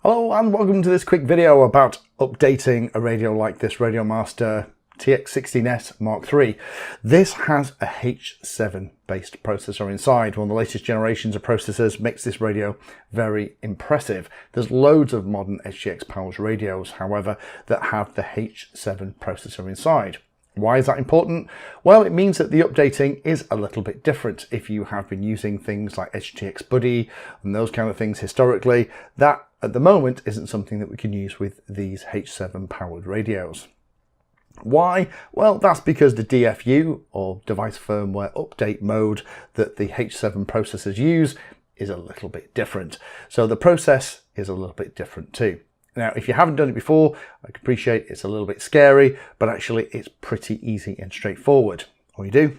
Hello and welcome to this quick video about updating a radio like this RadioMaster TX16s Mk3. This has a H7 based processor inside. One of the latest generations of processors makes this radio very impressive. There's loads of modern EdgeTX powered radios, however, that have the H7 processor inside. Why is that important? Well, it means that the updating is a little bit different. If you have been using things like EdgeTX Buddy and those kind of things historically, that at the moment isn't something that we can use with these H7 powered radios. Why? Well, that's because the DFU, or device firmware update mode, that the H7 processors use is a little bit different. So the process is a little bit different too. Now, if you haven't done it before, I can appreciate it's a little bit scary, but actually it's pretty easy and straightforward. All you do,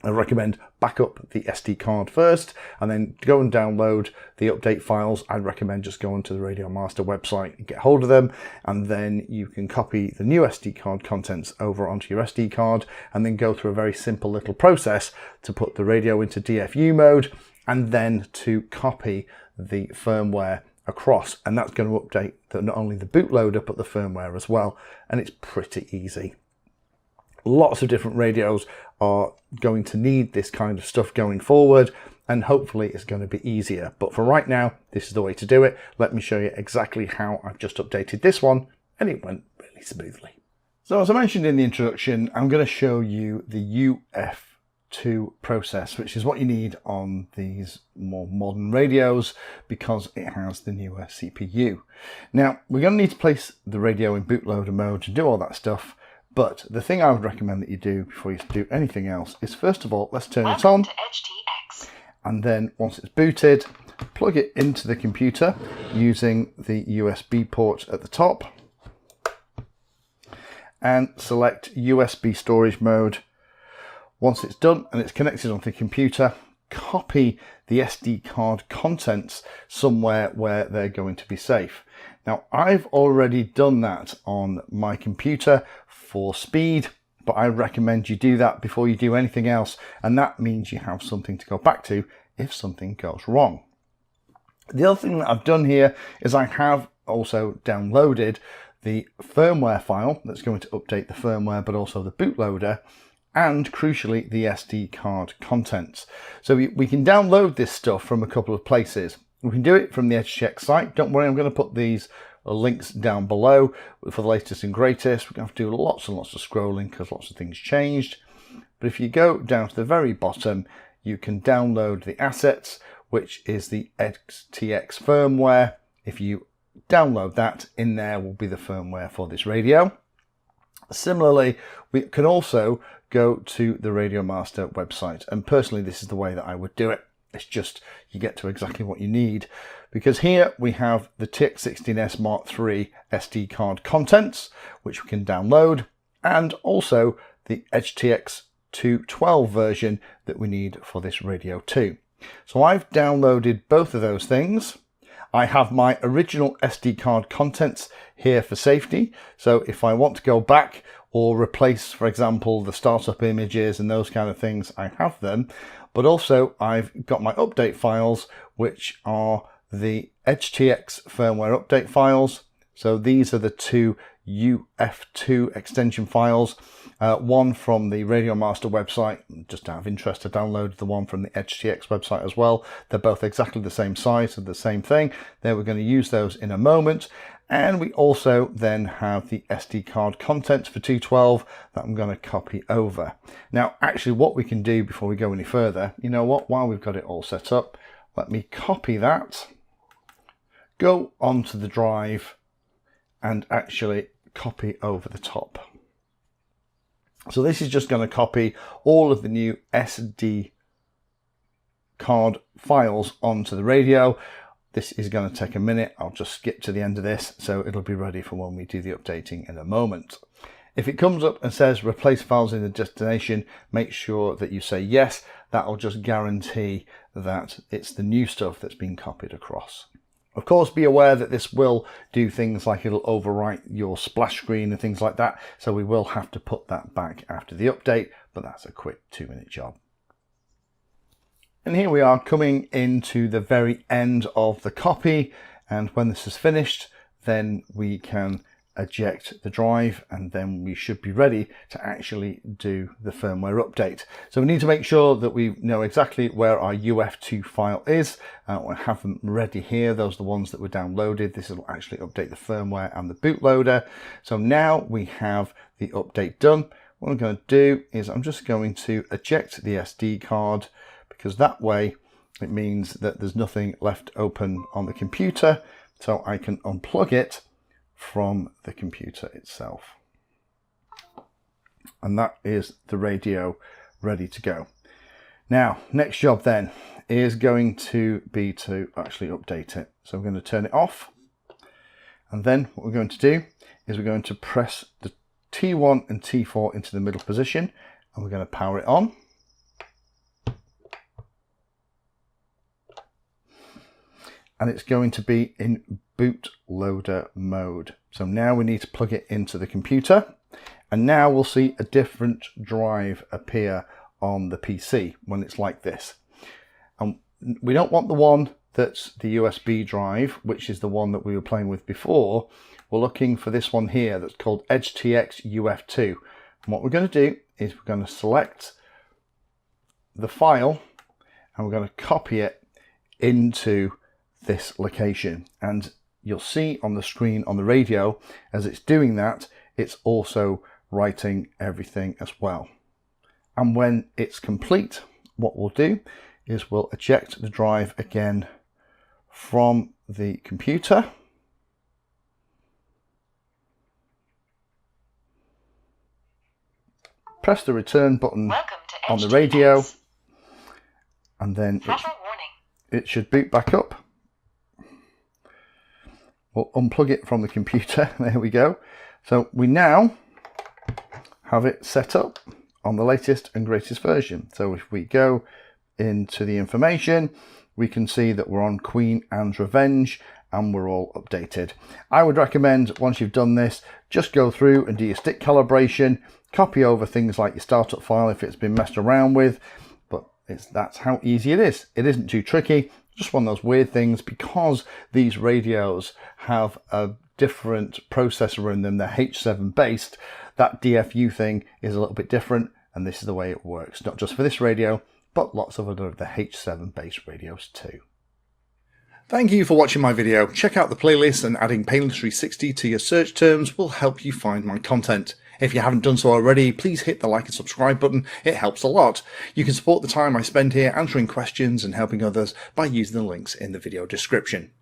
I recommend back up the SD card first and then go and download the update files. I'd recommend just going to the RadioMaster website and get hold of them, and then you can copy the new SD card contents over onto your SD card and then go through a very simple little process to put the radio into DFU mode and then to copy the firmware across, and that's going to update not only the bootloader but the firmware as well, and it's pretty easy. Lots of different radios are going to need this kind of stuff going forward, and hopefully it's going to be easier, but for right now this is the way to do it. Let me show you exactly how I've just updated this one, and it went really smoothly. So as I mentioned in the introduction, I'm going to show you the UF2 process, which is what you need on these more modern radios because it has the newer CPU. Now we're going to need to place the radio in bootloader mode to do all that stuff, but the thing I would recommend that you do before you do anything else is, first of all, let's turn it on, to EdgeTX. and then once it's booted, plug it into the computer using the USB port at the top and select USB storage mode. Once it's done and it's connected onto the computer, copy the SD card contents somewhere where they're going to be safe. Now, I've already done that on my computer for speed, but I recommend you do that before you do anything else, and that means you have something to go back to if something goes wrong. The other thing that I've done here is I have also downloaded the firmware file that's going to update the firmware but also the bootloader, and crucially the SD card contents. So we can download this stuff from a couple of places. We can do it from the EdgeTX site. Don't worry, I'm going to put these links down below for the latest and greatest. We're going to have to do lots and lots of scrolling because lots of things changed. But if you go down to the very bottom, you can download the assets, which is the EdgeTX firmware. If you download that, in there will be the firmware for this radio. Similarly, we can also go to the RadioMaster website, and personally this is the way that I would do it. It's just you get to exactly what you need, because here we have the TX16s Mk3 SD card contents, which we can download, and also the EdgeTX 212 version that we need for this radio too. So I've downloaded both of those things. I have my original SD card contents here for safety, so if I want to go back or replace, for example, the startup images and those kind of things, I have them. But also I've got my update files, which are the EdgeTX firmware update files. So these are the two UF2 extension files, one from the RadioMaster website. Just out of interest, I downloaded the one from the EdgeTX website as well. They're both exactly the same size and the same thing. Then we're going to use those in a moment. And we also then have the SD card contents for 212 that I'm going to copy over. Now, actually what we can do before we go any further, you know what, while we've got it all set up, let me copy that, go onto the drive and actually copy over the top. So this is just going to copy all of the new SD card files onto the radio. This is going to take a minute. I'll just skip to the end of this, so it'll be ready for when we do the updating in a moment. If it comes up and says replace files in the destination, make sure that you say yes. That'll just guarantee that it's the new stuff that's been copied across. Of course, be aware that this will do things like it'll overwrite your splash screen and things like that, so we will have to put that back after the update, but that's a quick 2-minute job. And here we are coming into the very end of the copy, And when this is finished, then we can eject the drive, and then we should be ready to actually do the firmware update. So we need to make sure that we know exactly where our UF2 file is. We have them ready here. Those are the ones that were downloaded. This will actually update the firmware and the bootloader. So now we have the update done. What I'm going to do is I'm just going to eject the SD card, because that way it means that there's nothing left open on the computer, so I can unplug it from the computer itself. And that is the radio ready to go. Now, next job then is going to be to actually update it. So we're going to turn it off, and then what we're going to do is we're going to press the T1 and T4 into the middle position, and we're going to power it on. And it's going to be in bootloader mode. So now we need to plug it into the computer, and now we'll see a different drive appear on the PC when it's like this. And we don't want the one that's the USB drive, which is the one that we were playing with before. We're looking for this one here that's called EdgeTX UF2. And what we're going to do is we're going to select the file, and we're going to copy it into this location. And you'll see on the screen on the radio, as it's doing that, it's also writing everything as well. And when it's complete, what we'll do is we'll eject the drive again from the computer. Press the return button on the radio, and then it should boot back up. We'll unplug it from the computer. There we go. So we now have it set up on the latest and greatest version. So if we go into the information, we can see that we're on Queen Anne's Revenge, and we're all updated. I would recommend, once you've done this, just go through and do your stick calibration, copy over things like your startup file if it's been messed around with, but that's how easy it is. It isn't too tricky. Just one of those weird things, because these radios have a different processor in them, they're H7 based, that DFU thing is a little bit different, and this is the way it works, not just for this radio, but lots of other of the H7 based radios too. Thank you for watching my video. Check out the playlist, and adding Pedantry 60 to your search terms will help you find my content. If you haven't done so already, please hit the like and subscribe button. It helps a lot. You can support the time I spend here answering questions and helping others by using the links in the video description.